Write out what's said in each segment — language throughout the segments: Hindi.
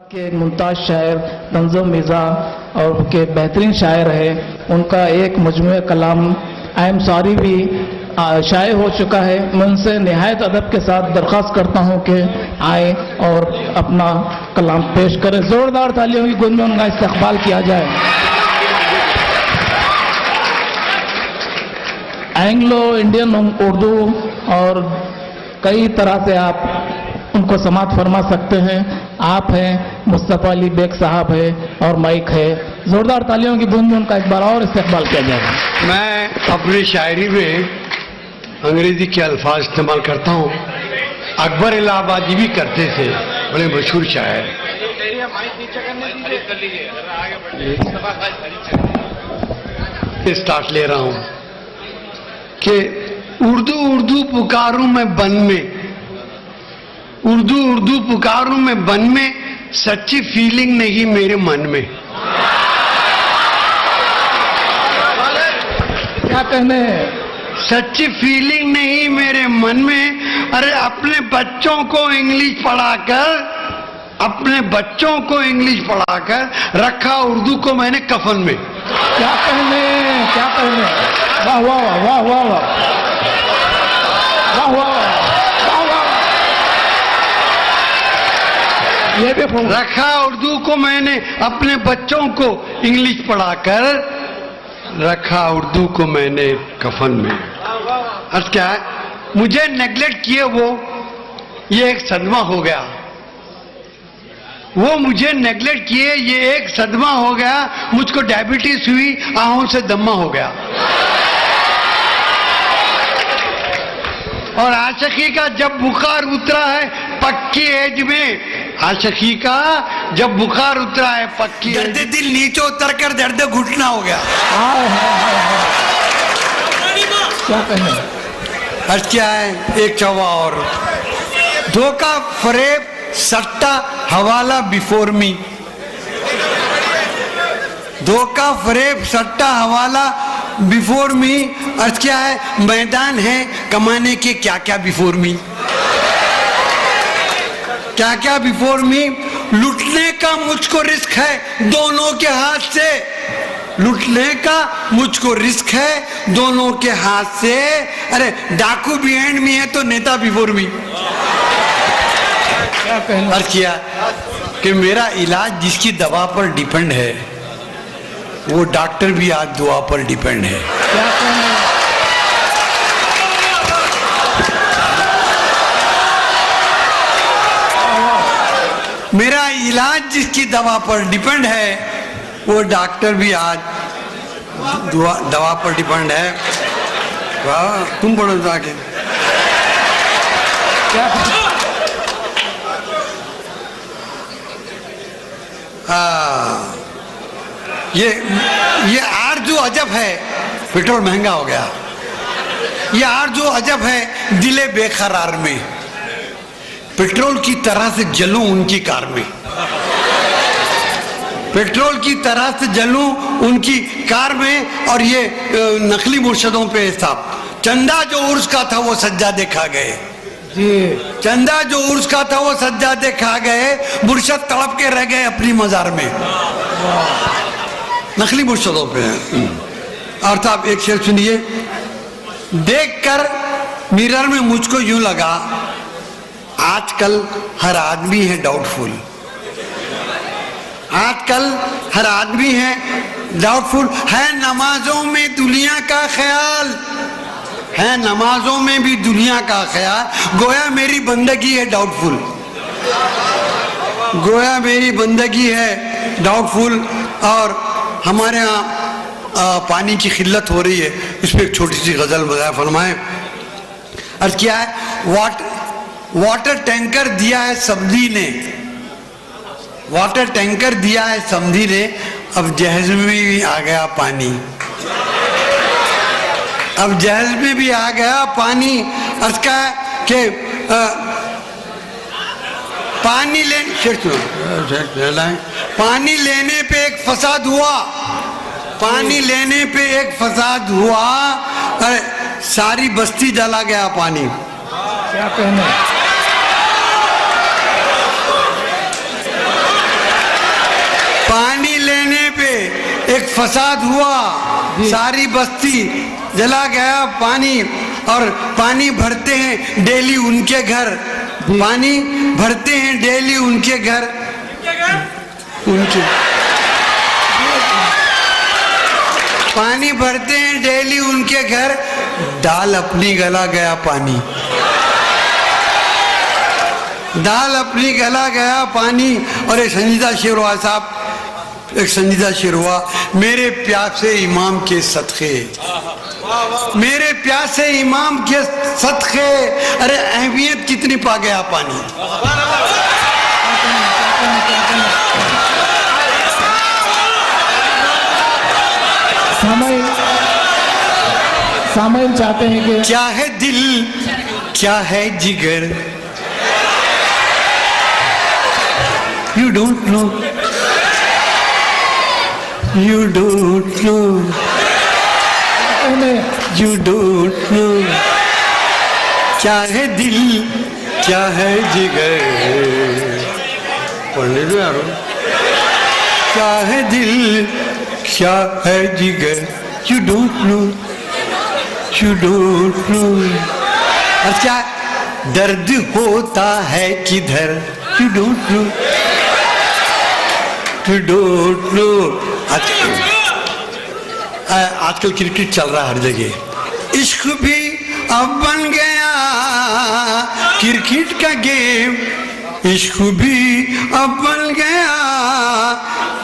के एक मुमताज शायर तंज़ुम मिर्ज़ा और के बेहतरीन शायर है, उनका एक मजमूए कलाम आई एम सॉरी भी शाये हो चुका है। मैं उनसे निहायत अदब के साथ दरख्वास्त करता हूं कि आए और अपना कलाम पेश करें। जोरदार तालियों की गूंज में उनका इस्तकबाल किया जाए। एंग्लो इंडियन उर्दू और कई तरह से आप उनको समात फरमा सकते हैं। आप हैं, मुस्तफ़ा अली बेग साहब है और माइक है। जोरदार तालियों की गूंज में उनका एक बार और इस्तकबाल किया जाएगा। मैं अपनी शायरी में अंग्रेजी के अल्फाज इस्तेमाल करता हूँ। अकबर इलाहाबादी भी करते थे, बड़े मशहूर शायर। स्टार्ट ले रहा हूँ कि उर्दू उर्दू पुकारूं मैं बन में, उर्दू उर्दू पुकारूं मैं बन में, सच्ची फीलिंग नहीं मेरे मन में। क्या कहने, सच्ची फीलिंग नहीं मेरे मन में। अरे अपने बच्चों को इंग्लिश पढ़ाकर, अपने बच्चों को इंग्लिश पढ़ाकर रखा उर्दू को मैंने कफन में। क्या कहने, क्या कहने, वाह वाह वाह वाह वाह वाह वाह वाह। ये भी रखा उर्दू को मैंने अपने बच्चों को इंग्लिश पढ़ाकर, रखा उर्दू को मैंने कफन में। अर्थ क्या है, मुझे नेग्लेक्ट किए वो, ये एक सदमा हो गया। वो मुझे नेग्लेक्ट किए, ये एक सदमा हो गया। मुझको डायबिटीज हुई, आहों से दम्मा हो गया। और आशिकी का जब बुखार उतरा है पक्की एज में, आशिकी का जब बुखार उतरा है पक्की, दर्द दिल नीचे उतर कर दर्द घुटना हो गया। क्या कहने, अर्थ क्या है, एक चौवा और धोखा फरेब सट्टा हवाला बिफोर मी, धोखा फरेब सट्टा हवाला बिफोर मी। अर्थ क्या है, मैदान है कमाने के क्या क्या बिफोर मी, क्या क्या बिफोर मी। लुटने का मुझको रिस्क है दोनों के हाथ से, लुटने का मुझको रिस्क है दोनों के हाथ से। अरे डाकू बिहाइंड मी है तो नेता बिफोर मी। अर्थ किया कि मेरा इलाज जिसकी दवा पर डिपेंड है, वो डॉक्टर भी आज दुआ पर डिपेंड है। मेरा इलाज जिसकी दवा पर डिपेंड है, वो डॉक्टर भी आज दवा पर डिपेंड है। वाह, तुम पढ़ो जाके। हाँ, ये आरज़ू अजब है, पेट्रोल महंगा हो गया। ये आरज़ू अजब है दिले बेकरार में, पेट्रोल की तरह से जलूं उनकी कार में, पेट्रोल की तरह से जलूं उनकी कार में। और ये नकली मुर्शदों पे हिसाब, चंदा जो उर्स का था वो सज्जादे खा गए जी, चंदा जो उर्स का था वो सज्जादे खा गए, मुर्शद तड़प के रह गए अपनी मजार में। नकली मुर्शदों पे। और साहब एक शेर सुनिए, देखकर मिरर में मुझको यूं लगा, आजकल हर आदमी है डाउटफुल, आजकल हर आदमी है डाउटफुल। है नमाजों में दुनिया का ख्याल, है नमाजों में भी दुनिया का ख्याल। गोया मेरी बंदगी है डाउटफुल, गोया मेरी बंदगी है डाउटफुल। और हमारे यहाँ पानी की किल्लत हो रही है, इस पर एक छोटी सी गजल बजाय फरमाए। अर्थ क्या है, वाटर टैंकर दिया है समधी ने, वाटर टैंकर दिया है समधी ने, अब जहाज में भी आ गया पानी, अब जहाज में भी आ गया पानी। अर्थ क्या है कि पानी पानी लेने पे एक फसाद हुआ, पानी लेने पे एक फसाद हुआ। अरे सारी बस्ती जला गया पानी। क्या कहना, एक फसाद हुआ, सारी बस्ती जला गया पानी, और पानी भरते हैं डेली उनके घर, पानी भरते हैं डेली उनके घर, उनके पानी भरते हैं डेली उनके घर, दाल अपनी गला गया पानी, दाल अपनी गला गया पानी। और एक संजीदा शेर हुआ साहब, एक संजीदा शेर हुआ, मेरे प्यासे इमाम के सदके, मेरे प्यासे इमाम के सदके, अरे अहमियत कितनी पा गया पानी। सामाइन चाहते हैं कि क्या है दिल, क्या है जिगर, you don't know, you don't know, you don't no, क्या है दिल, क्या है जिगर, पढ़ने दो यारो, क्या है दिल, क्या है जिगर, you don't know, you don't no, और क्या दर्द होता है किधर, you don't know, you don't no. आजकल क्रिकेट चल रहा है हर जगह, इश्क भी अब बन गया क्रिकेट का गेम, इश्क भी अब बन गया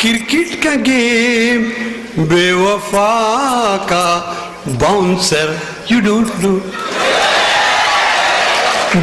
क्रिकेट का गेम, बेवफा का बाउंसर, यू डोंट नो,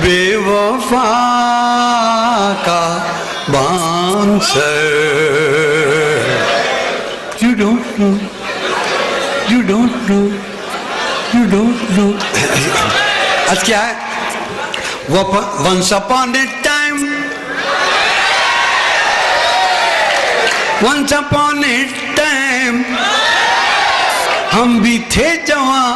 बेवफा का bouncer, you don't know, you don't know, you don't know. आज क्या है, once upon a time, once upon a time, हम भी थे जवां,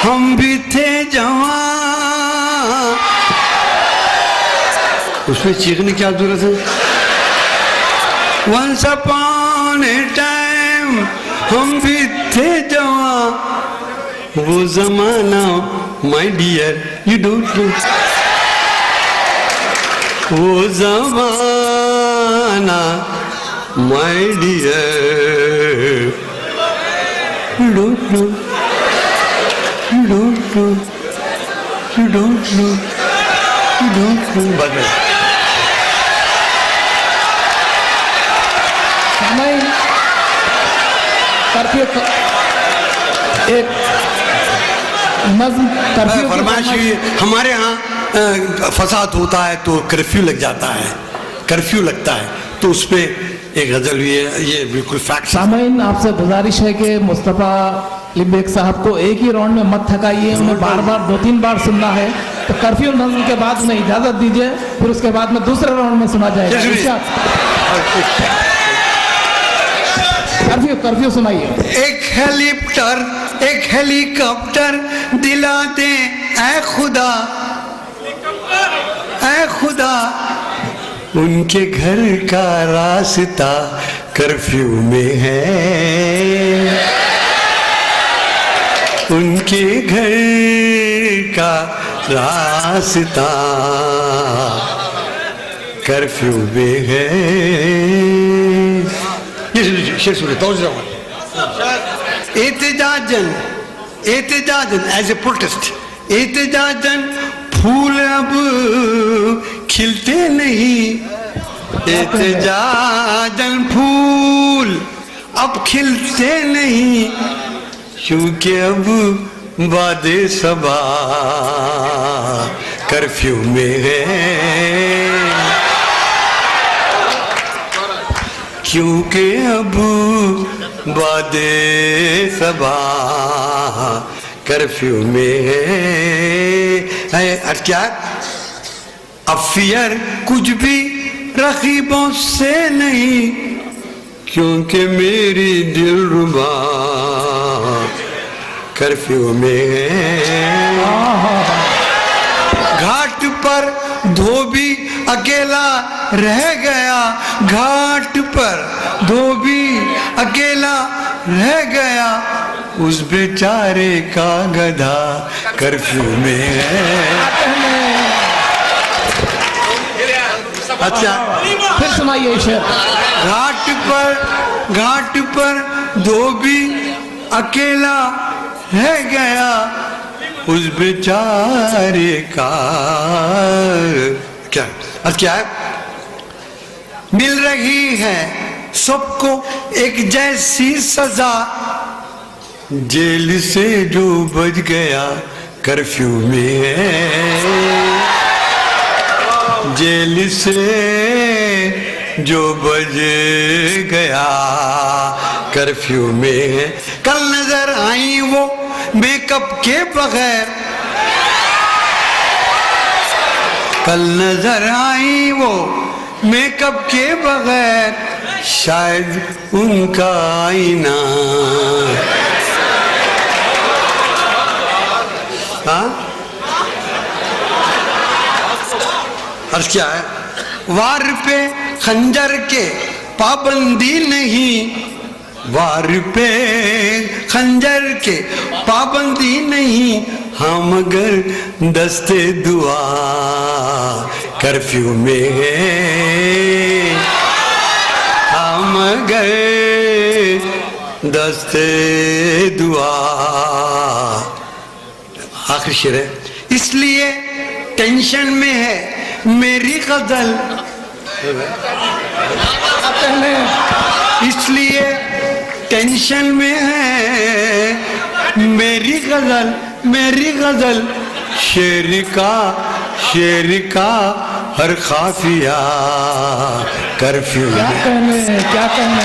हम भी थे जवां, उसमें चीखने की क्या जरूरत है। Once upon a time, हम भी थे जवां, वो जमाना my dear, you don't know, वो जमाना my dear, you don't know, you don't know, you don't know, you don't know, बदल। कर्फ्यू एक नज्म, कर्फ्यू फरमाइश हुई, हमारे यहाँ फसाद होता है तो कर्फ्यू लग जाता है, कर्फ्यू लगता है तो उस पर एक गजल हुई है, ये बिल्कुल फैक्ट। सामाइन आपसे गुजारिश है कि मुस्तफ़ा लिबेक साहब को एक ही राउंड में मत थकाइए, उन्हें बार बार 2-3 बार सुनना है, तो कर्फ्यू नज्म के बाद उन्हें इजाजत दीजिए, फिर उसके बाद में दूसरे राउंड में सुना जाएगा। कर्फ्यू सुनाइए। एक हेलीकॉप्टर दिला दे ऐ खुदा, ऐ खुदा, उनके घर का रास्ता कर्फ्यू में है, उनके घर का रास्ता कर्फ्यू में है। शेर सुनिए, एहतिजाजन, एहतिजाजन एज ए प्रोटेस्ट, एहतिजाजन फूल अब खिलते नहीं, एहतिजाजन फूल अब खिलते नहीं, क्योंकि अब वादे सबा कर्फ्यू में है, क्योंकि अब वादे सबा कर्फ्यू में है। और क्या, अब फियर कुछ भी रकीबों से नहीं, क्योंकि मेरी दिलरुबा कर्फ्यू में है। घाट पर धोबी अकेला रह गया घाट पर, धोबी अकेला रह गया, उस बेचारे का गधा कर्फ्यू में है। अच्छा फिर सुनाइए शेर। घाट पर धोबी अकेला रह गया, उस बेचारे का क्या क्या है? मिल रही है सबको एक जैसी सजा, जेल से जो बच गया कर्फ्यू में है, जेल से जो बच गया कर्फ्यू में है। कल नजर आई वो मेकअप के बगैर, कल नजर आई वो मेकअप के बगैर, शायद उनका आईना। हाँ अर्थ क्या है? वार पे खंजर के पाबंदी नहीं, वार पे खंजर के पाबंदी नहीं, हम मगर दस्ते दुआ कर्फ्यू में है, हम मगर दस्ते दुआ। आखिरी शेर है, इसलिए टेंशन में है मेरी गजल, इसलिए टेंशन में है मेरी गजल, मेरी गजल, शेर का हर खाफिया कर्फ्यू। क्या कहने